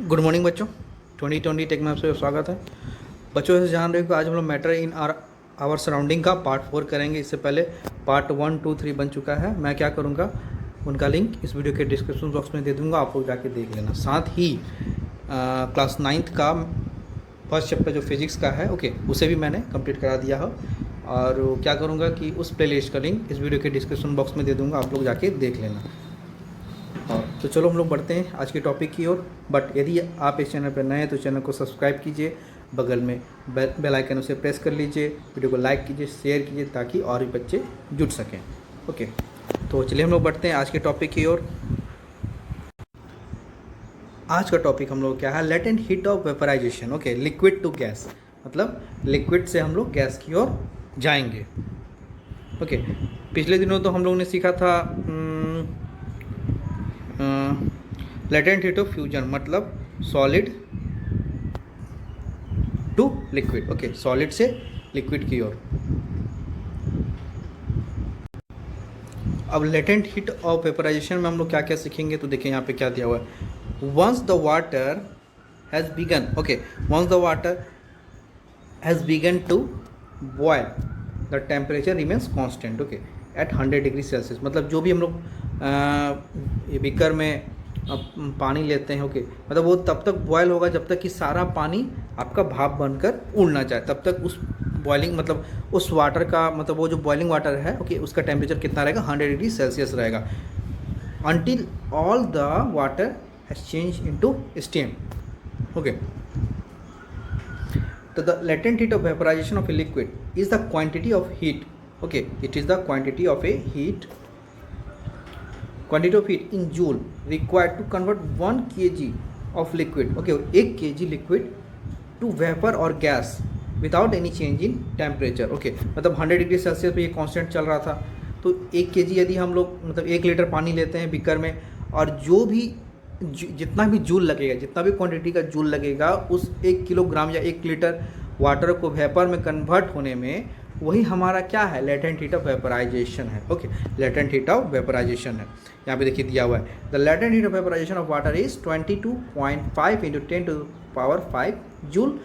Good morning बच्चों। 2020 take में आपसे स्वागत है। बच्चों से जान रहे हो कि आज हम लोग मैटर इन आवर सराउंडिंग का पार्ट 4 करेंगे। इससे पहले पार्ट 1, 2, 3 बन चुका है। मैं क्या करूँगा, उनका लिंक इस वीडियो के डिस्क्रिप्शन बॉक्स में दे दूँगा, आप लोग जाके देख लेना। साथ ही क्लास 9th का फर्स्ट चैप्टर जो फिजिक्स का है उसे भी मैंने कंप्लीट करा दिया है। और क्या करूँगा कि उस प्लेलिस्ट का लिंक इस वीडियो के डिस्क्रिप्शन बॉक्स में दे दूँगा, आप लोग जाके देख लेना। तो चलो हम लोग बढ़ते हैं आज के टॉपिक की ओर। बट यदि आप इस चैनल पर नए हैं तो चैनल को सब्सक्राइब कीजिए, बगल में बेल आइकन उसे प्रेस कर लीजिए, वीडियो को लाइक कीजिए, शेयर कीजिए ताकि और भी बच्चे जुड़ सकें। ओके, तो चलिए हम लोग बढ़ते हैं आज के टॉपिक की ओर। आज का टॉपिक हम लोग क्या है, latent heat of vaporization. Okay, liquid to gas, मतलब लिक्विड से हम लोग गैस की ओर जाएंगे। ओके, पिछले दिनों तो हम लोगों ने सीखा था लेटेंट हीट ऑफ फ्यूजन, मतलब solid to liquid. Okay, solid से लिक्विड की ओर। अब लेटेंट हीट ऑफ वेपराइजेशन में हम लोग क्या क्या सीखेंगे, तो देखिए यहाँ पे क्या दिया हुआ है। Once the water has begun, once the water has begun to boil the temperature remains constant at 100 degree Celsius. मतलब जो भी हम लोग ये बीकर में पानी लेते हैं मतलब वो तब तक बॉयल होगा जब तक कि सारा पानी आपका भाप बनकर उड़ ना जाए। तब तक उस बॉइलिंग मतलब उस वाटर का मतलब वो जो बॉइलिंग वाटर है उसका टेम्परेचर कितना रहेगा, 100 डिग्री सेल्सियस रहेगा। Until all the water has change into steam. तो the latent heat of vaporization of a liquid is the quantity of heat. It is the quantity of a heat in joule required to convert 1 kg of liquid 1 kg liquid to vapor or gas without any change in temperature। मतलब 100 degree Celsius पे ये constant चल रहा था। तो 1 kg यदि हम लोग मतलब 1 लीटर पानी लेते हैं बीकर में, और जो भी जितना भी जूल लगेगा, जितना भी क्वांटिटी का जूल लगेगा उस 1 किलोग्राम या 1 लीटर वाटर को वेपर में कन्वर्ट होने में, वही हमारा क्या है, लेटेंट हीट ऑफ वेपराइजेशन है। लेटेंट हीट ऑफ वेपराइजेशन है। यहाँ पे देखिए दिया हुआ है, the latent heat of vaporization of water is 22.5 × 10⁵ joule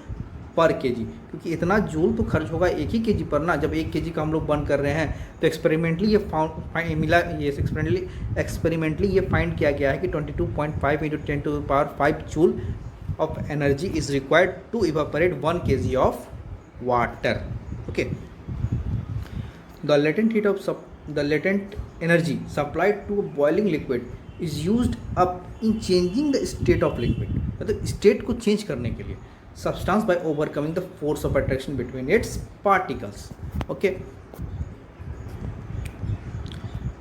per KG. क्योंकि इतना जूल तो खर्च होगा एक ही केजी पर ना। जब 1 केजी का हम लोग बर्न कर रहे हैं तो एक्सपेरिमेंटली ये फाइंड किया गया है कि 22.5 × 10⁵ joule of energy is required to evaporate 1 kg of water. The latent energy supplied to a boiling liquid is used up in changing the state of liquid। मतलब स्टेट को चेंज करने के लिए substance by overcoming the force of attraction between its particles।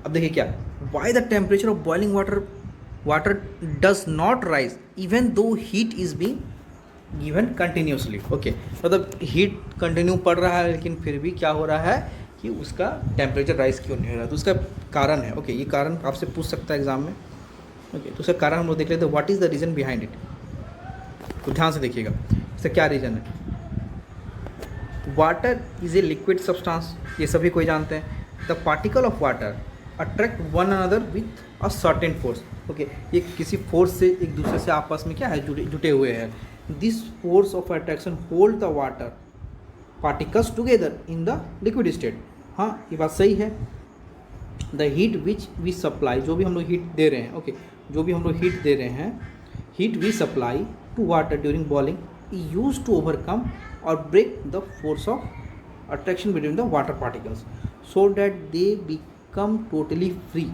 अब देखिए क्या, why the temperature of boiling water does not rise even though heat is being given continuously। मतलब heat continue पड़ रहा है लेकिन फिर भी क्या हो रहा है कि उसका टेम्परेचर राइज क्यों नहीं हो रहा। तो उसका कारण है ये कारण आपसे पूछ सकता है एग्जाम में। तो उसका कारण हम लोग देख लेते हैं, what is the reason behind it. तो ध्यान से देखिएगा इसका क्या रीज़न है। Water is a liquid substance, ये सभी कोई जानते हैं। The particle of water attract one another with a certain force. ये किसी फोर्स से एक दूसरे से आपस में क्या है, जुटे हुए हैं। This force of attraction hold the water particles together in the liquid state. हाँ, ये बात सही है। The heat which we supply, जो भी हम लोग हीट दे रहे हैं जो भी हम लोग हीट दे रहे हैं, heat we supply to water during boiling is use to overcome or break the force of attraction between the water particles so that they become totally free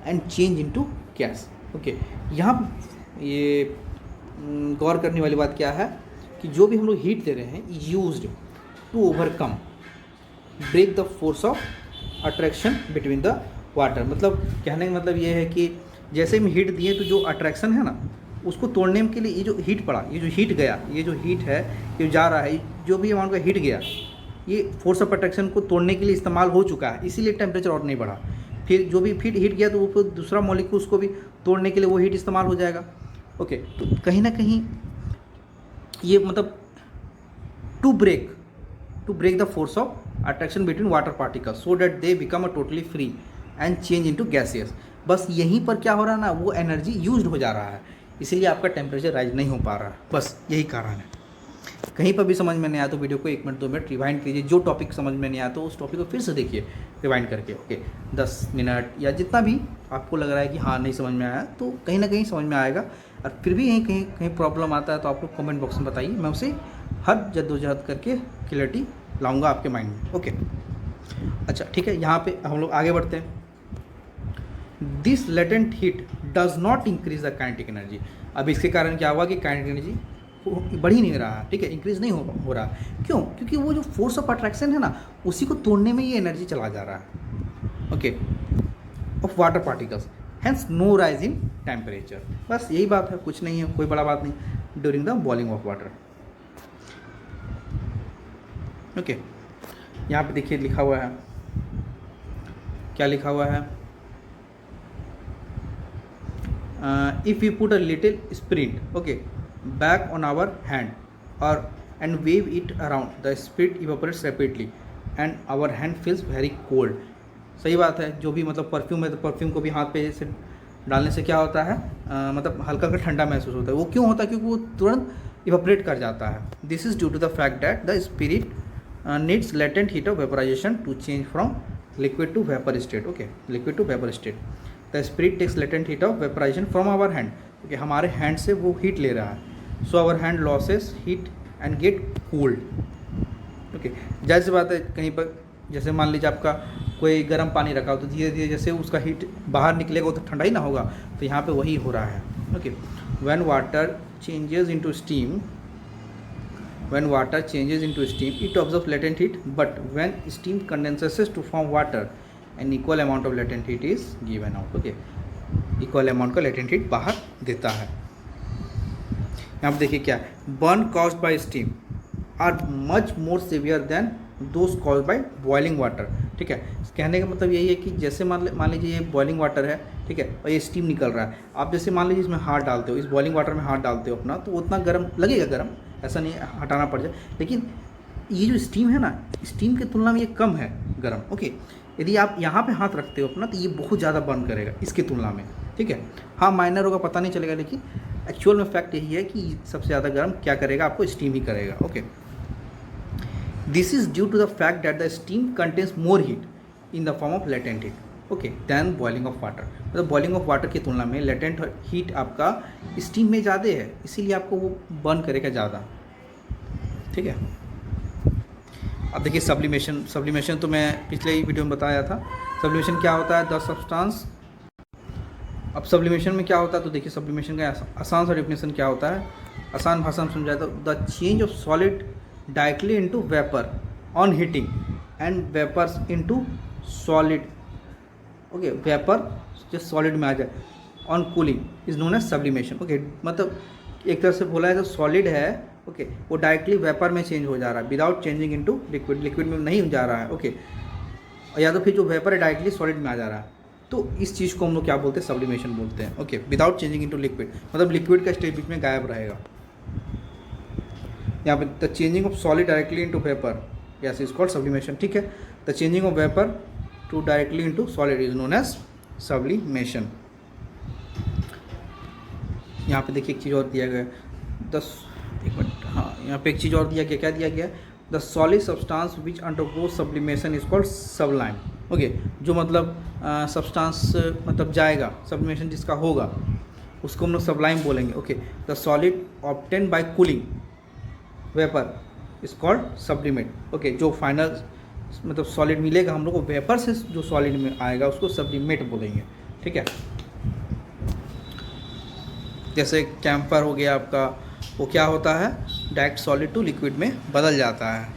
and change into gas. यहाँ ये गौर करने वाली बात क्या है कि जो भी हम लोग हीट दे रहे हैं used to overcome break the force of attraction between the water. मतलब कहने का मतलब ये है कि जैसे हम हीट दिए तो जो अट्रैक्शन है ना उसको तोड़ने के लिए ये जो हीट पड़ा, ये जो हीट गया, ये जो हीट है ये जा रहा है, जो भी हमारे को हीट गया ये फोर्स ऑफ अट्रैक्शन को तोड़ने के लिए इस्तेमाल हो चुका है, इसीलिए टेम्परेचर और नहीं बढ़ा। फिर जो भी फिर हीट गया तो वो फिर दूसरा मॉलिक्यूल उसको भी तोड़ने के लिए वो हीट इस्तेमाल हो जाएगा। तो कहीं ना कहीं ये मतलब to break the force of attraction between water particles so that they become a totally free and change into gaseous. बस यहीं पर क्या हो रहा है ना, वो एनर्जी यूज्ड हो जा रहा है। इसीलिए आपका टेम्परेचर राइज नहीं हो पा रहा है, बस यही कारण है। कहीं पर भी समझ में नहीं आया तो वीडियो को 1 मिनट 2 मिनट रिवाइंड कीजिए, जो टॉपिक समझ में नहीं आया तो उस टॉपिक को फिर से देखिए रिवाइंड करके, ओके 10 मिनट या जितना भी आपको लग रहा है कि हाँ नहीं समझ में आया, तो कहीं ना कहीं समझ में आएगा। और फिर भी यहीं कहीं कहीं प्रॉब्लम आता है तो आप लोग कमेंट बॉक्स में बताइए, मैं उसे हर जद्दोजहद करके क्लियरिटी लाऊंगा आपके माइंड में, ओके। अच्छा ठीक है, यहाँ पे हम लोग आगे बढ़ते हैं। This latent heat does not increase the kinetic energy. अब इसके कारण क्या हुआ कि काइनेटिक एनर्जी बढ़ ही नहीं रहा, ठीक है, इंक्रीज नहीं हो रहा। क्यों? क्योंकि वो जो फोर्स ऑफ अट्रैक्शन है ना, उसी को तोड़ने में ये एनर्जी चला जा रहा है, okay, of water particles, hence no rise in temperature. बस यही बात है, कुछ नहीं है, कोई बड़ा बात नहीं। During the boiling of water, okay. यहाँ पे देखिए लिखा हुआ है, क्या लिखा हुआ है, if you put a little spirit, okay, back on our hand or and wave it around, the spirit evaporates rapidly and our hand feels very cold. सही बात है, जो भी मतलब परफ्यूम है तो परफ्यूम को भी हाथ पे जैसे डालने से क्या होता है, मतलब हल्का हल्का ठंडा महसूस होता है। वो क्यों होता है? क्योंकि वो तुरंत इवेपोरेट कर जाता है। This is due to the fact that the spirit needs latent heat of vaporization to change from liquid to vapor state, okay, liquid to vapor state. The spirit takes latent heat of vaporization from our hand, okay, हमारे hand से वो heat ले रहा है, so our hand loses heat and get cooled, okay। जाहिर सी बात है, कहीं पर जैसे मान लीजिए आपका कोई गर्म पानी रखा हो तो धीरे धीरे जैसे उसका हीट बाहर निकलेगा वो तो ठंडा ही ना होगा, तो यहाँ पे वही हो रहा है, okay. when water changes into steam, it absorbs latent heat, but when steam condenses to form water, an equal amount of latent heat is given out, okay, equal amount का latent heat बाहर देता है। यहाँ पे देखिए क्या है, burn caused by steam are much more severe than those caused by boiling water, ठीक है। कहने का मतलब यही है कि जैसे मान लीजिए ये बॉइलिंग वाटर है, ठीक है, और ये स्टीम निकल रहा है, आप जैसे मान लीजिए इसमें हाथ डालते हो, इस बॉइलिंग वाटर में हाथ डालते हो अपना, तो उतना गर्म लगेगा, गर्म ऐसा नहीं हटाना पड़ जाए, लेकिन ये जो स्टीम है ना, स्टीम की तुलना में ये कम है गर्म, ओके। यदि आप यहाँ पे हाथ रखते हो अपना तो ये बहुत ज़्यादा बर्न करेगा इसकी तुलना में, ठीक है। हाँ माइनर होगा, पता नहीं चलेगा, लेकिन एक्चुअल में फैक्ट यही है कि सबसे ज़्यादा गर्म क्या करेगा, आपको स्टीम ही करेगा, okay. This is due to the fact that the steam contains more heat in the form of latent heat, okay, than boiling of water. मतलब बॉइलिंग ऑफ वाटर की तुलना में लेटेंट हीट आपका स्टीम में ज़्यादा है, इसीलिए आपको वो बर्न करेगा ज़्यादा, ठीक है। अब देखिए सब्लिमेशन तो मैं पिछले ही वीडियो में बताया था। सब्लिमेशन क्या होता है, द सब्सटेंस। अब सब्लिमेशन में क्या होता है तो देखिए सब्लिमेशन का आसान सा डेफिनेशन क्या होता है, आसान भाषा में समझाया तो the change of solid directly into vapour on heating and vapours into solid, okay, vapour जो सॉलिड में आ जाए on cooling is known as sublimation, okay. मतलब एक तरह से बोला है जो सॉलिड है, ओके, वो डायरेक्टली वेपर में चेंज हो जा रहा है without changing into liquid, liquid में नहीं जा रहा है, ओके। या तो फिर जो वेपर है डायरेक्टली सॉलिड में आ जा रहा है, तो इस चीज़ को हम लोग क्या बोलते हैं, सब्लिमेशन बोलते हैं, okay. Without changing into liquid मतलब लिक्विड का स्टेज बीच में गायब रहेगा। यहाँ पे the changing of solid directly into vapour, yes is called sublimation, ठीक है। The changing of vapour to directly into solid is known as sublimation. यहाँ पे देखिए एक चीज़ और दिया गया है, एक मिनट, हाँ यहाँ पे एक चीज़ और दिया गया, क्या दिया गया, the solid substance which undergo sublimation is called Sublime, okay. जो मतलब सब्सटेंस मतलब जाएगा, सब्लिमेशन जिसका होगा उसको हम लोग सबलाइम बोलेंगे, okay. The solid obtain bye cooling vapour is called sublimate, okay. जो फाइनल मतलब सॉलिड मिलेगा हम लोग को वेपर से, जो सॉलिड में आएगा उसको सब्लिमेट बोलेंगे, ठीक है। जैसे कैम्फर हो गया आपका, वो क्या होता है, डायरेक्ट सॉलिड टू लिक्विड में बदल जाता है।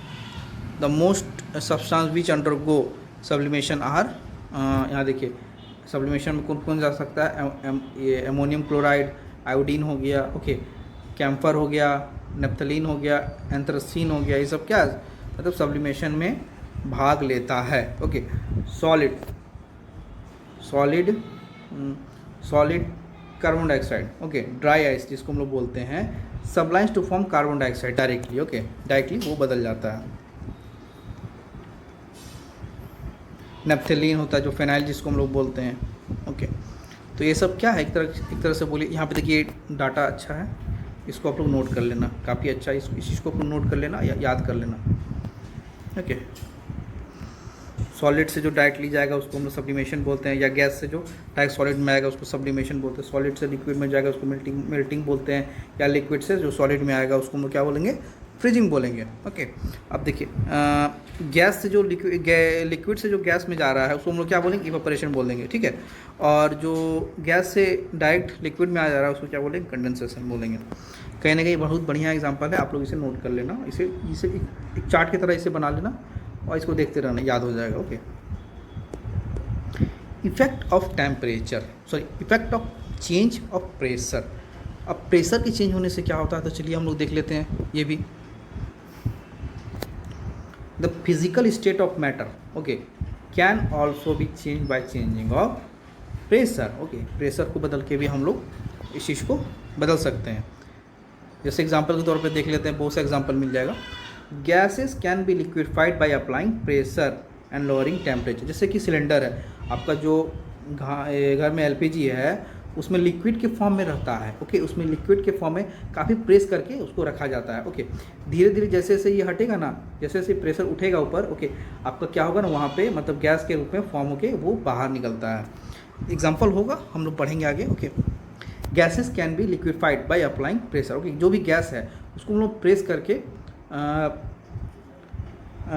The most substance which undergo sublimation are, यहाँ देखिए सब्लिमेशन में कौन कौन जा सकता है, ये एमोनियम क्लोराइड, आयोडीन हो गया, ओके, कैम्फर हो गया, नेप्थलीन हो गया, एंथ्रासीन हो गया, ये सब क्या मतलब सब्लिमेशन में भाग लेता है, okay. Solid carbon dioxide, okay, dry ice जिसको हम लोग बोलते हैं, sublimes to form carbon dioxide directly, okay, directly वो बदल जाता है। नेप्थलीन होता है जो फेनाइल जिसको हम लोग बोलते हैं, ओके। तो ये सब क्या है, एक तरह से बोलिए। यहाँ पे देखिए डाटा अच्छा है, इसको आप लोग नोट कर लेना, काफ़ी अच्छा है, इस चीज़ को नोट कर लेना या याद कर लेना। ओके, सॉलिड से जो डायरेक्टली जाएगा उसको हम लोग सब्लिमेशन बोलते हैं, या गैस से जो डायरेक्ट सॉलिड में आएगा उसको सब्लिमेशन बोलते हैं। सॉलिड से लिक्विड में जाएगा उसको मेल्टिंग बोलते हैं, या लिक्विड से जो सॉलिड में आएगा उसको हम लोग क्या बोलेंगे, फ्रीजिंग बोलेंगे। ओके, अब देखिए गैस से जो लिक्विड से जो गैस में जा रहा है उसको हम लोग क्या बोलेंगे, इवेपोरेशन बोल देंगे, ठीक है। और जो गैस से डायरेक्ट लिक्विड में आ जा रहा है उसको क्या बोलेंगे, कंडेंसेशन बोलेंगे। कहीं ना कहीं बहुत बढ़िया एग्जांपल है, आप लोग इसे नोट कर लेना, इसे एक चार्ट की तरह इसे बना लेना और इसको देखते रहना, याद हो जाएगा। Okay, effect of temperature, sorry effect of change of pressure. अब प्रेशर के चेंज होने से क्या होता है, तो चलिए हम लोग देख लेते हैं ये भी। The physical state of matter, okay, can also be change by changing of pressure. Okay, pressure को बदल के भी हम लोग इस चीज़ को बदल सकते हैं। जैसे एग्जांपल के तौर पे देख लेते हैं, बहुत सा एग्जांपल मिल जाएगा। Gases can be liquefied by applying pressure and lowering temperature. जैसे कि सिलेंडर है आपका, जो घर में एलपीजी है उसमें लिक्विड के फॉर्म में रहता है। ओके, उसमें लिक्विड के फॉर्म में काफ़ी प्रेस करके उसको रखा जाता है। ओके, धीरे धीरे जैसे जैसे ये हटेगा ना, जैसे जैसे प्रेशर उठेगा ऊपर, ओके, आपका क्या होगा ना, वहाँ पे मतलब गैस के रूप में फॉर्म होके वो बाहर निकलता है। एग्जाम्पल होगा, हम लोग पढ़ेंगे आगे। Okay, gases can be liquefied by applying pressure. Okay, जो भी गैस है उसको हम लोग प्रेस करके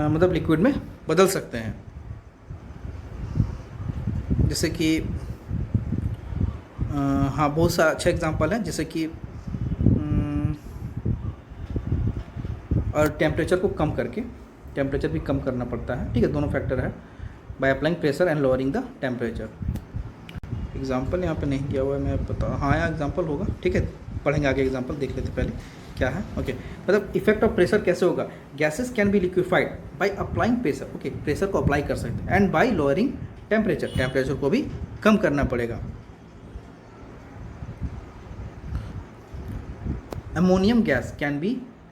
मतलब लिक्विड में बदल सकते हैं। जैसे कि हाँ, बहुत सा अच्छा एग्जांपल है, जैसे कि और टेम्परेचर को कम करके, टेम्परेचर भी कम करना पड़ता है, ठीक है, दोनों फैक्टर है। Bye applying pressure and lowering the temperature. Example यहाँ पे नहीं किया हुआ है, मैं बता, हाँ यहाँ एग्जांपल होगा, ठीक है, पढ़ेंगे आगे, एग्जांपल देख लेते पहले क्या है। ओके, मतलब इफेक्ट ऑफ प्रेशर कैसे होगा, gases can be liquefied by applying pressure. Okay, pressure को अप्लाई कर सकते हैं, and by lowering temperature, temperature को भी कम करना पड़ेगा। Ammonium gas can be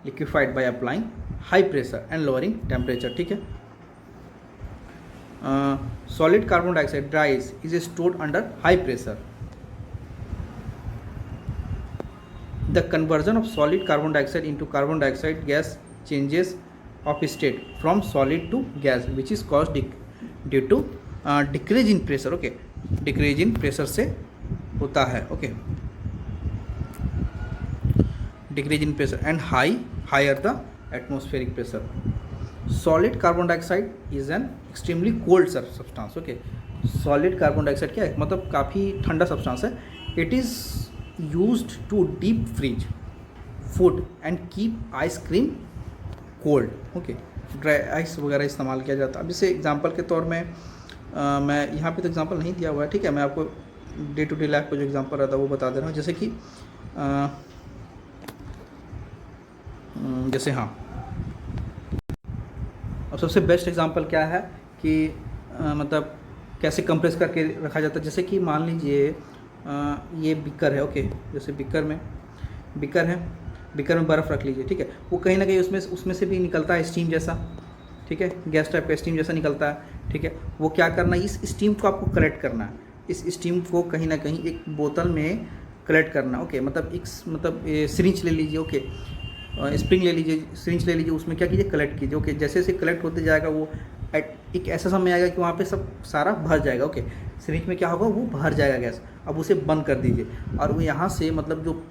liquefied by applying high pressure and lowering temperature, ठीक है। Solid carbon dioxide dries is stored under high pressure. The conversion of solid carbon dioxide into carbon dioxide gas changes of state from solid to gas which is caused due to decrease in pressure. Okay, decrease in pressure से होता है। Okay, decrease in pressure and higher the atmospheric pressure. Solid carbon dioxide is an extremely cold substance. Okay, solid carbon dioxide क्या है, मतलब काफ़ी ठंडा substance है। It is used to deep freeze food and keep ice cream cold. Okay, dry ice वगैरह इस्तेमाल किया जाता है। अब जैसे एग्जांपल के तौर में मैं यहाँ पे तो एग्जांपल नहीं दिया हुआ है, ठीक है, मैं आपको डे टू डे लाइफ का जो एग्जांपल रहता है वो बता दे रहा हूँ। जैसे कि जैसे हाँ, अब सबसे बेस्ट एग्जांपल क्या है कि मतलब कैसे कंप्रेस करके रखा जाता है। जैसे कि मान लीजिए ये बिकर है। ओके, जैसे बिकर में बर्फ़ रख लीजिए, ठीक है, वो कहीं ना कहीं उसमें से भी निकलता है स्टीम जैसा, ठीक है, गैस टाइप का स्टीम जैसा निकलता है, ठीक है। वो क्या करना है, इस स्टीम को आपको कलेक्ट करना है, इस स्टीम को कहीं ना कहीं एक बोतल में कलेक्ट करना। ओके, मतलब सिरिंज ले लीजिए, ओके, स्प्रिंग ले लीजिए, सिरिंज ले लीजिए, उसमें क्या कीजिए, कलेक्ट कीजिए। ओके, जैसे जैसे कलेक्ट होते जाएगा वो एक ऐसा समय आएगा कि वहाँ पे सब सारा भर जाएगा। ओके, सिरिंज में क्या होगा, वो भर जाएगा गैस। अब उसे बंद कर दीजिए और वो यहाँ से मतलब जो,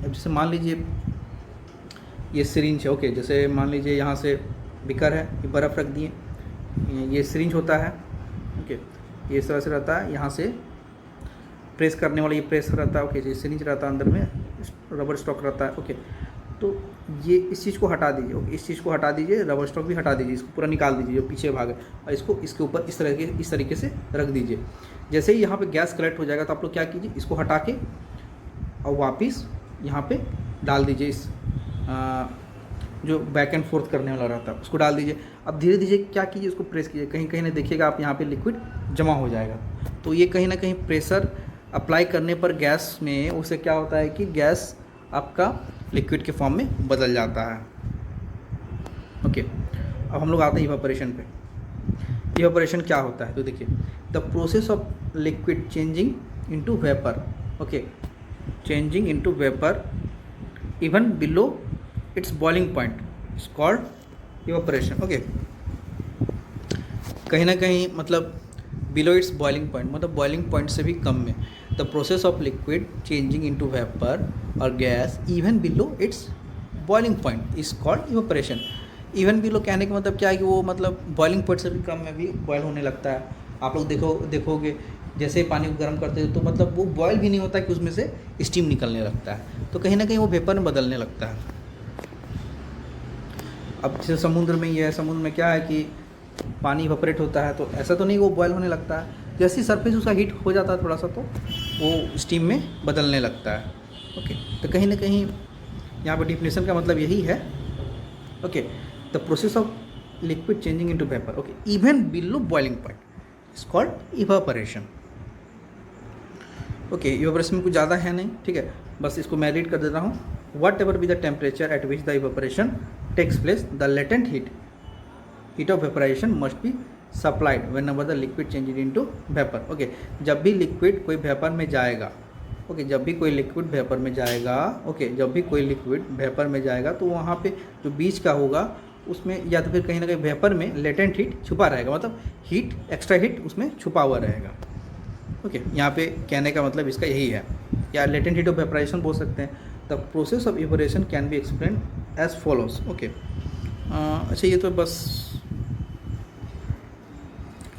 जैसे मान लीजिए ये सिरिंज है। ओके, जैसे मान लीजिए यहाँ से बिकर है, ये बर्फ़ रख दिए, ये सिरिंज होता है। ओके, ये इस तरह से रहता है, यहाँ से प्रेस करने वाला ये प्रेस रहता है। ओके, ये सिरिंज रहता है, अंदर में रबर स्टॉक रहता है। ओके, तो ये इस चीज़ को हटा दीजिए। ओके, इस चीज़ को हटा दीजिए, रबर स्टॉक भी हटा दीजिए, इसको पूरा निकाल दीजिए जो पीछे भाग है, और इसको इसके ऊपर इस तरीके से रख दीजिए। जैसे ही यहाँ पे गैस कलेक्ट हो जाएगा तो आप लोग क्या कीजिए, इसको हटा के और वापस यहाँ पे डाल दीजिए, इस जो बैक एंड फोर्थ करने वाला रहता है उसको डाल दीजिए। अब धीरे धीरे क्या कीजिए, उसको प्रेस कीजिए, कहीं कहीं ना देखिएगा आप यहाँ पे लिक्विड जमा हो जाएगा। तो ये कहीं ना कहीं प्रेशर अप्लाई करने पर गैस में उससे क्या होता है कि गैस आपका लिक्विड के फॉर्म में बदल जाता है। ओके, अब हम लोग आते हैं इवेपोरेशन पे। इवेपोरेशन क्या होता है, तो देखिए, the process of liquid changing into vapor, okay, changing into vapor even below its boiling point is called evaporation, okay। कहीं ना कहीं मतलब बिलो इट्स बॉइलिंग पॉइंट, मतलब बॉइलिंग पॉइंट से भी कम में, the process of liquid changing into vapour or gas even below its boiling point is called evaporation. Even below कहने का मतलब क्या है कि वो मतलब बॉइलिंग पॉइंट से भी कम में भी बॉयल होने लगता है। आप लोग देखोगे जैसे ही पानी को गर्म करते हैं तो मतलब वो बॉयल भी नहीं होता कि उसमें से स्टीम निकलने लगता है, तो कहीं ना कहीं वो वेपर में बदलने लगता है। अब जैसे समुद्र में ही है, समुद्र में क्या है कि पानी इवेपोरेट होता है, तो ऐसा तो नहीं वो बॉयल होने लगता है, जैसे ही सरफेस उसका हीट हो जाता है थोड़ा सा तो वो स्टीम में बदलने लगता है, ओके। तो कहीं ना कहीं यहाँ पर डिफिनेशन का मतलब यही है, okay, the process of liquid changing into vapour, okay, even below boiling point is called evaporation, okay. Evaporation में कुछ ज़्यादा है नहीं, ठीक है, बस इसको मैं रीड कर देता हूँ। Whatever be the temperature at which the evaporation takes place, the latent heat of vaporization must be supplied whenever the liquid changes into vapour, okay. जब भी लिक्विड कोई वेपर में जाएगा, ओके, जब भी कोई लिक्विड वेपर में जाएगा, ओके, जब भी कोई लिक्विड वेपर में जाएगा तो वहाँ पे जो बीच का होगा उसमें या तो फिर कहीं ना कहीं वेपर में लेटेंट हीट छुपा रहेगा, मतलब हीट एक्स्ट्रा हीट उसमें छुपा हुआ रहेगा, ओके। यहाँ पे कहने का मतलब इसका यही है, या लेटेंट हीट ऑफ वेपराइजेशन बोल सकते हैं। The process of evaporation can be explain as follows, okay. अच्छा, ये तो बस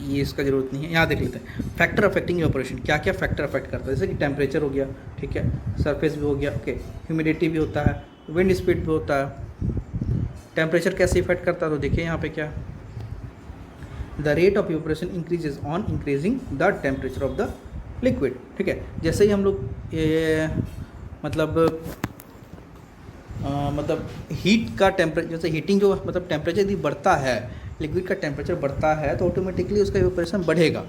ये इसका ज़रूरत नहीं है, यहाँ देख लेते हैं। फैक्टर अफेक्टिंग इवेपोरेशन, क्या क्या फैक्टर अफेक्ट करता है, जैसे कि टेम्परेचर हो गया, ठीक है, सरफेस भी हो गया, ओके, ह्यूमिडिटी भी होता है, विंड स्पीड भी होता है। टेम्परेचर कैसे इफेक्ट करता है, तो देखिए यहाँ पे क्या, the rate of evaporation increases on increasing the temperature of the liquid, ठीक है। जैसे ही हम लोग मतलब हीट का टेम्परेचर, जैसे हीटिंग जो मतलब टेम्परेचर यदि बढ़ता है, लिक्विड का टेम्परेचर बढ़ता है तो ऑटोमेटिकली उसका इवेपोरेशन बढ़ेगा,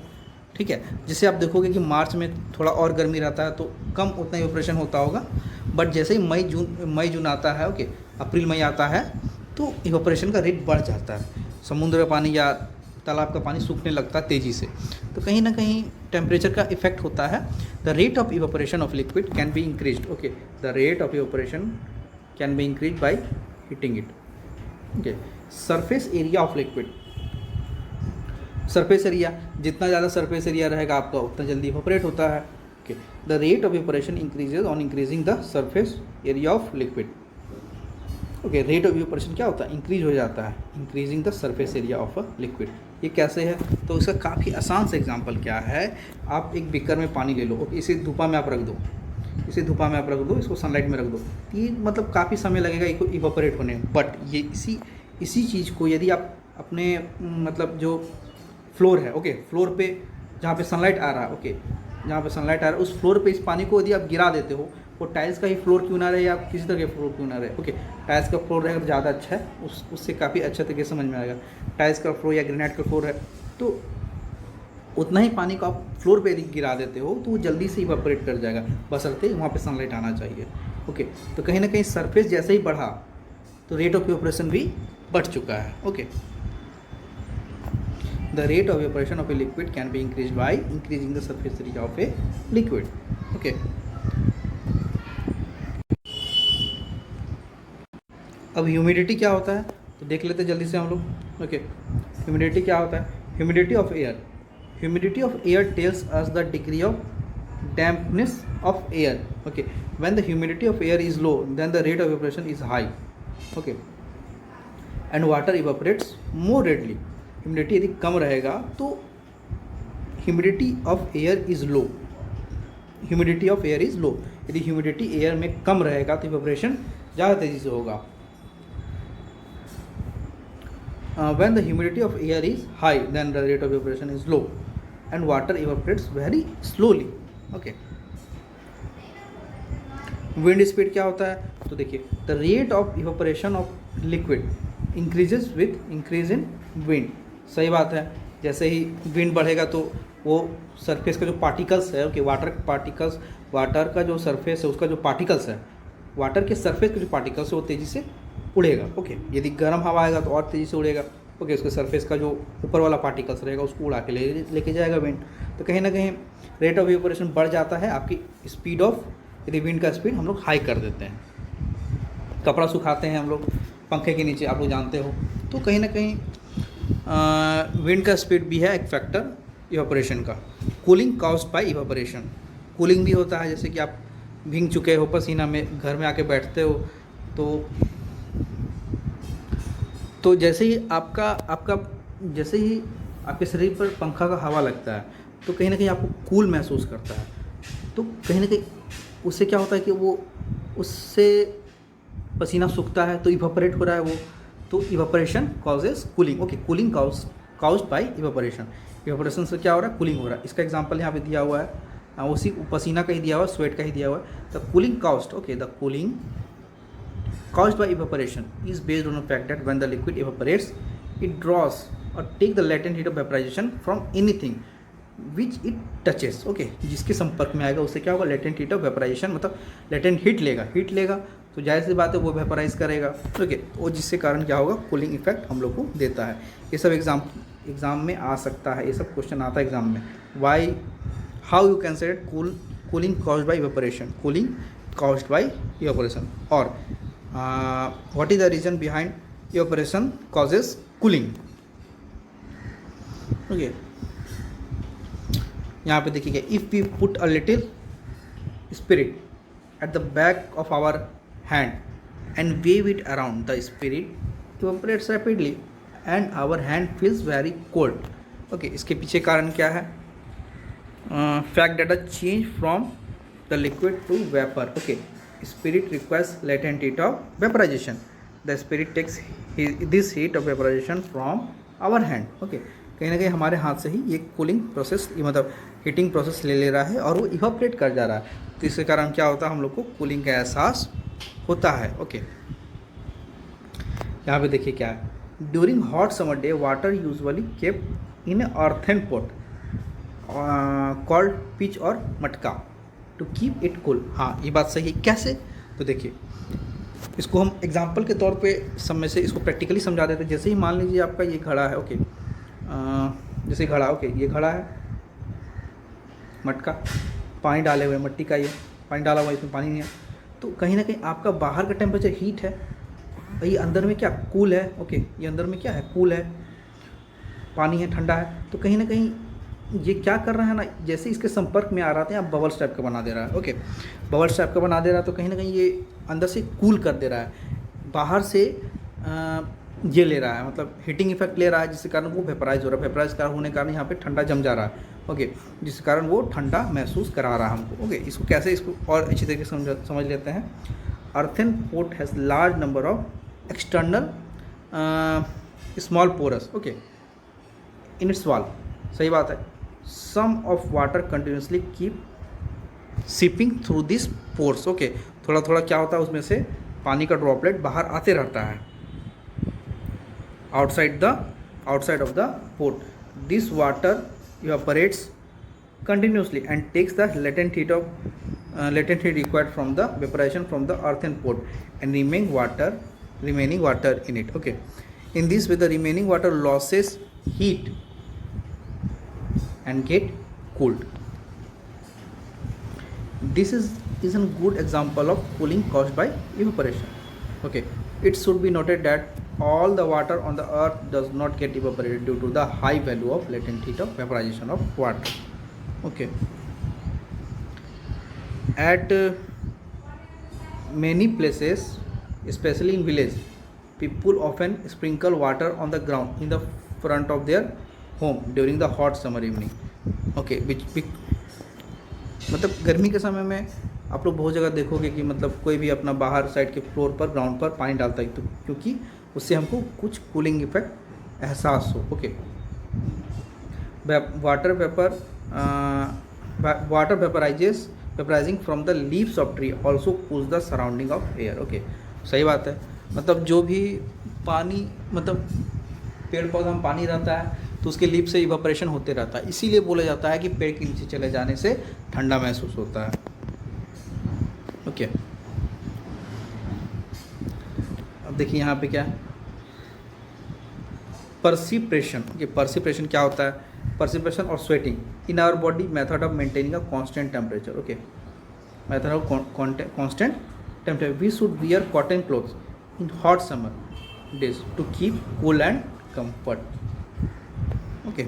ठीक है। जैसे आप देखोगे कि मार्च में थोड़ा और गर्मी रहता है तो कम उतना इवेपोरेशन होता होगा, बट जैसे ही मई जून आता है, ओके, अप्रैल मई आता है तो इवेपोरेशन का रेट बढ़ जाता है, समुद्र का पानी या तालाब का पानी सूखने लगता है तेज़ी से, तो कहीं ना कहीं टेम्परेचर का इफेक्ट होता है। The rate of evaporation of liquid can be increased, okay, the rate of evaporation can be increase by heating it, okay. Surface area of liquid, surface area, जितना ज़्यादा सरफेस एरिया रहेगा आपका उतना जल्दी evaporate होता है, okay. The rate of evaporation increases on increasing the surface area of liquid, okay. Rate of evaporation क्या होता है, इंक्रीज हो जाता है, increasing the surface area of a liquid. ये कैसे है, तो इसका काफ़ी आसान सा एग्जांपल क्या है, आप एक बीकर में पानी ले लो, ओके, इसे धूपा में आप रख दो, इसे धूपा में आप रख दो, इसको सनलाइट में रख दो, ये मतलब काफ़ी समय लगेगा इसको इवेपोरेट होने में, बट ये इसी चीज़ को यदि आप अपने मतलब जो फ्लोर है, ओके, फ्लोर पे जहाँ पे सनलाइट आ रहा है, ओके, जहाँ पे सनलाइट आ रहा है उस फ्लोर पे इस पानी को यदि आप गिरा देते हो, वो टाइल्स का ही फ्लोर क्यों ना रहे या किसी तरह के फ्लोर क्यों ना रहे, ओके, टाइल्स का फ्लोर रहेगा तो ज़्यादा अच्छा है, उससे काफ़ी अच्छा तरीके से समझ में आएगा। टाइल्स का फ्लोर या ग्रेनाइट का फ्लोर है तो उतना ही पानी को आप फ्लोर पे यदि गिरा देते हो तो वो जल्दी से इवेपोरेट कर जाएगा, बशर्ते वहाँ पे सनलाइट आना चाहिए, ओके। तो कहीं ना कहीं सरफेस जैसे ही बढ़ा तो रेट ऑफ इवेपोरेशन भी बढ़ चुका है, okay. The rate of evaporation of a liquid can be increase by increasing the surface area of a liquid, okay. अब ह्यूमिडिटी क्या होता है तो देख लेते हैं जल्दी से हम लोग, ओके। ह्यूमिडिटी क्या होता है, humidity of air, humidity of air tells us the degree of dampness of air, okay, when the humidity of air is low then the rate of evaporation is high, okay, and water evaporates more readily। Humidity यदि कम रहेगा तो humidity of air is low, humidity of air is low, यदि humidity air में कम रहेगा तो evaporation ज़्यादा तेज़ी से होगा। When the humidity of air is high then the rate of evaporation is low and water evaporates very slowly, okay। Wind speed क्या होता है तो देखिए, the rate of evaporation of liquid increases with increase in wind, सही बात है, जैसे ही wind बढ़ेगा तो वो सरफेस का जो पार्टिकल्स है, ओके, वाटर पार्टिकल्स, वाटर का जो सरफेस है उसका जो पार्टिकल्स है, वाटर के सरफेस के जो पार्टिकल्स है वो तेज़ी से उड़ेगा, ओके। यदि गर्म हवा आएगा तो और तेज़ी से उड़ेगा, ओके, उसके सरफेस का जो ऊपर वाला पार्टिकल्स रहेगा उसको उड़ा के लेके जाएगा विंड। तो कहीं ना कहीं रेट ऑफ इवेपोरेशन बढ़ जाता है, आपकी स्पीड ऑफ यदि विंड का स्पीड हम लोग हाई कर देते हैं। कपड़ा सुखाते हैं हम लोग पंखे के नीचे, आप लोग जानते हो, तो कहीं ना कहीं विंड का स्पीड भी है एक फैक्टर इवेपोरेशन का। Cooling caused bye evaporation, cooling भी होता है, जैसे कि आप भीग चुके हो पसीना में, घर में आके बैठते हो, तो जैसे ही आपका जैसे ही आपके शरीर पर पंखा का हवा लगता है तो कहीं ना कहीं आपको कूल महसूस करता है। तो कहीं ना कहीं उससे क्या होता है कि वो उससे पसीना सूखता है तो इवापोरेट हो रहा है वो, तो evaporation causes cooling. Okay, cooling caused by evaporation, evaporation से क्या हो रहा है, कूलिंग हो रहा है। इसका एग्जांपल यहाँ पे दिया हुआ है, उसी पसीना का ही दिया हुआ है, स्वेट का ही दिया हुआ है। The cooling caused, okay, the cooling caused by evaporation is based on the fact that when the liquid evaporates, it draws or take the latent heat of vaporization from anything which it touches. Okay, जिसके संपर्क में आएगा उससे क्या होगा, latent heat of vaporization, मतलब latent heat लेगा तो जाहिर सी बात है वो वेपराइज करेगा। ओके, और जिससे कारण क्या होगा, कूलिंग इफेक्ट हम लोग को देता है। ये सब एग्जाम में आ सकता है, ये सब क्वेश्चन आता है एग्जाम में। Why, how you can say cooling caused by evaporation, cooling caused by evaporation, और what is the reason behind evaporation causes cooling। Okay, यहाँ पे देखिए, if we put a little spirit at the back of our hand and wave it around, the spirit evaporates rapidly and our hand feels very cold। Okay, इसके पीछे कारण क्या है, fact that a change from the liquid to vapor। Okay, spirit requires latent heat of vaporization, the spirit takes this heat of vaporization from our hand। Okay, कहीं ना कहीं हमारे हाथ से ही ये कूलिंग प्रोसेस, मतलब हीटिंग प्रोसेस ले रहा है और वो इवापोरेट कर जा रहा है, तो इसके कारण क्या होता है, हम लोग को कूलिंग का एहसास होता है। ओके, यहाँ पे देखिए क्या है, during hot summer day water usually kept in earthen pot called pitch और मटका टू कीप इट कूल। हाँ, ये बात सही है। कैसे, तो देखिए इसको हम एग्जांपल के तौर पे समय से इसको प्रैक्टिकली समझा देते हैं। जैसे ही मान लीजिए आपका ये घड़ा है, ओके, जैसे घड़ा, ओके, ये घड़ा है, मटका, पानी डाले हुए, मट्टी का ये पानी डाला हुआ, इसमें पानी नहीं है, तो कहीं ना कहीं आपका बाहर का टेम्परेचर हीट है, ये अंदर में क्या कूल है। ओके, ये अंदर में क्या है, कूल है, पानी है, ठंडा है, तो कहीं ना कहीं ये क्या कर रहा है ना, जैसे इसके संपर्क में आ रहा था, आप बबल्स टाइप का बना दे रहा है। ओके, बबल्स टाइप का बना दे रहा है, तो कहीं ना कहीं ये अंदर से कूल कर दे रहा है, बाहर से ये ले रहा है, मतलब हीटिंग इफेक्ट ले रहा है, जिसके कारण वो वेपराइज हो रहा है। वेपराइज होने के कारण यहाँ पे ठंडा जम जा रहा है। ओके, जिसके कारण वो ठंडा महसूस करा रहा है हमको। ओके, इसको कैसे, इसको और अच्छी तरीके से समझ लेते हैं। Earthen pot has large number of external small pores, okay, in its wall. सही बात है। Some of water continuously keep seeping through this pores. Okay, थोड़ा थोड़ा क्या होता है, उसमें से पानी का ड्रॉपलेट बाहर आते रहता है outside of the port. This water evaporates continuously and takes the latent heat required from the vaporization from the earthen pot and remaining water in it। Okay, in this way the remaining water loses heat and get cooled। This is a good example of cooling caused by evaporation। Okay, it should be noted that all the water on the earth does not get evaporated due to the high value of latent heat of vaporization of water। Okay, at many places, especially in village, people often sprinkle water on the ground in the front of their home during the hot summer evening। Okay, मतलब गर्मी के समय में आप लोग बहुत जगह देखोगे कि मतलब कोई भी अपना बाहर साइड के फ्लोर पर, ग्राउंड पर पानी डालता है, तो क्योंकि उससे हमको कुछ कूलिंग इफेक्ट एहसास हो। Okay, water वेपराइजिंग from the leaves of tree also cools the surrounding of air. Okay, सही बात है। मतलब जो भी पानी, मतलब पेड़ पौधा में पानी रहता है तो उसके लीफ से इवापोरेशन होते रहता है, इसीलिए बोला जाता है कि पेड़ के नीचे चले जाने से ठंडा महसूस होता है। ओके, अब देखिए यहाँ पे क्या है, परसिप्रेशन, ये परसिप्रेशन क्या होता है? परसिप्रेशन और sweating in our body, method of maintaining a constant temperature. Okay, method of constant temperature. We should wear cotton clothes in hot summer days to keep cool and comfort. Okay,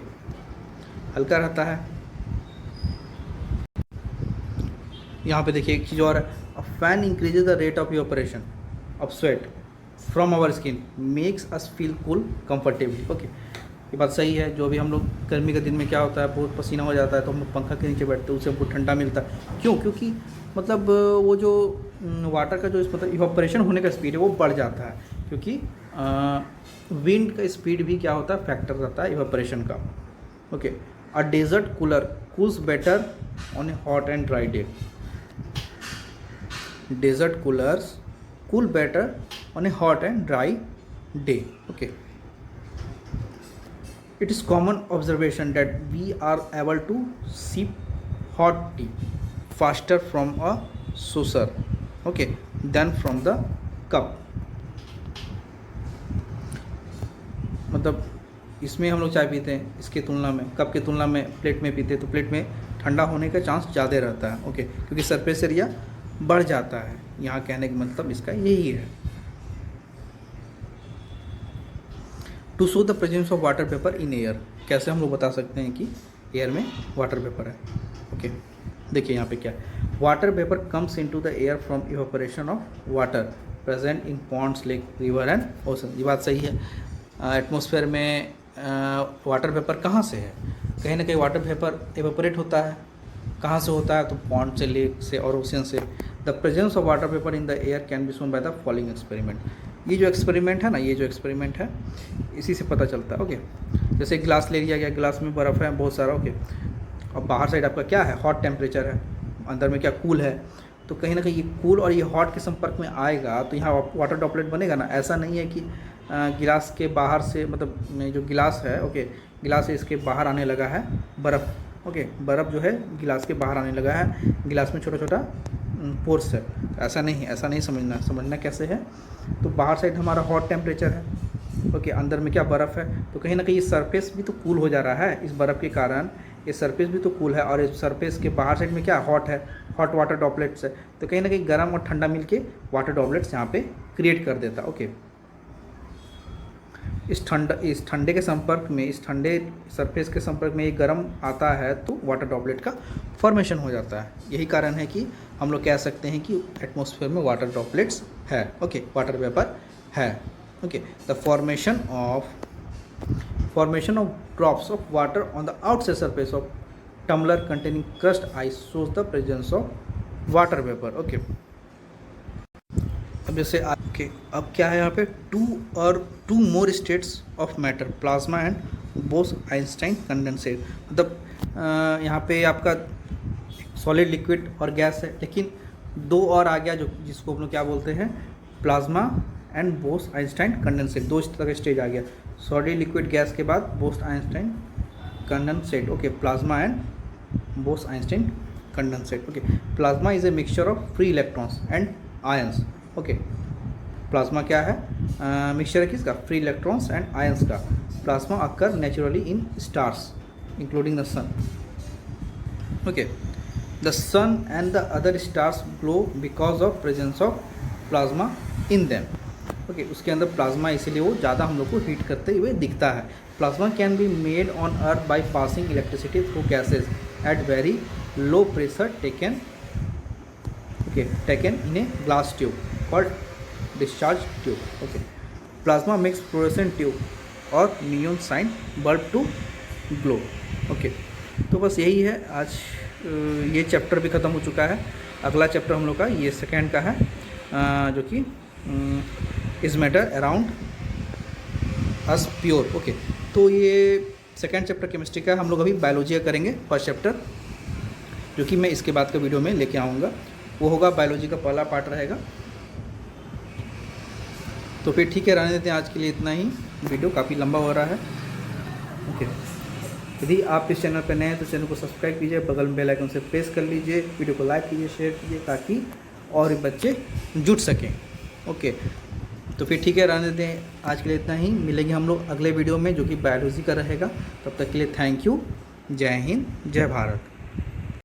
हल्का रहता है। यहाँ पे देखिए एक चीज़ और है, a fan increases the rate of evaporation of sweat from our skin makes us feel cool comfortably. Okay, ये बात सही है। जो भी हम लोग गर्मी के दिन में क्या होता है, बहुत पसीना हो जाता है, तो हम लोग पंखा के नीचे बैठते हैं, उससे हमको ठंडा मिलता है। क्यों? क्योंकि मतलब वो जो वाटर का जो मतलब इवेपोरेशन होने का स्पीड है वो बढ़ जाता है, क्योंकि विंड का स्पीड भी क्या होता है, फैक्टर रहता है इवेपोरेशन का। Okay, a desert cooler cools better on a hot and dry day. Desert coolers cool better on a hot and dry day. Okay, it is common observation that we are able to sip hot tea faster from a saucer, okay, than from the cup. मतलब इसमें हम लोग चाय पीते हैं, इसके तुलना में कप की तुलना में प्लेट में पीते हैं, तो प्लेट में ठंडा होने का चांस ज़्यादा रहता है। ओके, क्योंकि सरफेस एरिया बढ़ जाता है। यहाँ कहने का मतलब इसका यही है। To show the presence of water vapour in air, कैसे हम लोग बता सकते हैं कि एयर में वाटर वेपर है? ओके, देखिए यहाँ पे क्या है, water vapour comes into the air from evaporation of water present in ponds, lake, river and ocean. ये बात सही है। एटमॉस्फेयर में वाटर वेपर कहाँ से है? कहीं ना कहीं वाटर वेपर इवेपोरेट होता है। कहाँ से होता है? तो पॉन्ड से, लेक से और ओशन से। The presence of water vapour in the air can be shown by the following experiment. ये जो एक्सपेरिमेंट है ना, ये जो एक्सपेरिमेंट है इसी से पता चलता है। ओके, जैसे गिलास ले लिया गया, गिलास में बर्फ़ है बहुत सारा। ओके, और बाहर साइड आपका क्या है, हॉट टेम्परेचर है, अंदर में क्या, कूल है। तो कहीं ना कहीं ये कूल और ये हॉट के संपर्क में आएगा तो यहाँ वाटर ड्रॉपलेट बनेगा ना। ऐसा नहीं है कि गिलास के बाहर से, मतलब जो गिलास है, ओके, गिलास से इसके बाहर आने लगा है बर्फ़। ओके, बर्फ़ जो है गिलास के बाहर आने लगा है, गिलास में छोटा छोटा पोर्स है। ऐसा नहीं, ऐसा नहीं समझना। समझना कैसे है? तो बाहर साइड हमारा हॉट टेम्परेचर है, ओके, अंदर में क्या, बर्फ़ है। तो कहीं ना कहीं ये सरफेस भी तो कूल हो जा रहा है इस बर्फ़ के कारण। ये सरफेस भी तो कूल है और इस सरफेस के बाहर साइड में क्या, हॉट है, हॉट वाटर ड्रॉपलेट्स है। तो कहीं ना कहीं गर्म और ठंडा मिलके वाटर ड्रॉपलेट्स यहाँ पे क्रिएट कर देता। ओके, इस ठंडे के संपर्क में, इस ठंडे सरफेस के संपर्क में ये गर्म आता है तो वाटर ड्रॉपलेट का फॉर्मेशन हो जाता है। यही कारण है कि हम लोग कह सकते हैं कि एटमॉस्फेयर में वाटर ड्रॉपलेट्स है। ओके, वाटर वेपर है। Okay, the formation of drops of water on the outside surface of tumbler containing crust ice shows the presence of water vapour. Okay, अब जैसे ओके, अब क्या है यहाँ पे, two more states of matter, plasma and Bose Einstein condensate. मतलब यहाँ पे आपका सॉलिड, लिक्विड और गैस है, लेकिन दो और आ गया जो जिसको हम लोग क्या बोलते हैं, प्लाज्मा एंड बोस-आइंस्टाइन कंडेंसेट। दो इस तरह का स्टेज आ गया, सॉलिड, लिक्विड, गैस के बाद Bose Einstein condensate. Okay, plasma and Bose Einstein condensate. Okay, plasma is a mixture of free electrons and ions. Okay, plasma क्या है, मिक्सचर है किसका, फ्री इलेक्ट्रॉन्स एंड आयंस का। Plasma occur naturally in stars including the sun. Okay, the sun and the other stars glow because of presence of plasma in them. Okay, उसके अंदर plasma, इसीलिए वो ज़्यादा हम लोग को हीट करते हुए दिखता है। Plasma can be made on earth by passing electricity through gases at very low pressure taken in a glass tube called discharge tube. Okay, plasma makes fluorescent tube और neon sign bulb to glow. Okay, तो बस यही है आज। ये chapter भी ख़त्म हो चुका है। अगला चैप्टर हम लोग का ये सेकेंड का है, जो कि is matter around us pure. Okay, तो ये सेकेंड चैप्टर केमिस्ट्री का। हम लोग अभी बायोलॉजी का करेंगे फर्स्ट चैप्टर, जो कि मैं इसके बाद का वीडियो में लेके आऊँगा। वो होगा बायोलॉजी का पहला पार्ट रहेगा। तो फिर ठीक है, रहने देते हैं आज के लिए इतना ही। वीडियो काफ़ी लंबा हो रहा है। ओके, यदि आप इस चैनल पर नए हैं तो चैनल को सब्सक्राइब कीजिए, बगल में बेल आइकन से प्रेस कर लीजिए, वीडियो को लाइक कीजिए, शेयर कीजिए, ताकि और भी बच्चे जुट सकें। ओके, तो फिर ठीक है, रहने देते हैं, आज के लिए इतना ही। मिलेंगे हम लोग अगले वीडियो में जो कि बायोलॉजी का रहेगा। तब तक के लिए थैंक यू। जय हिंद, जय भारत।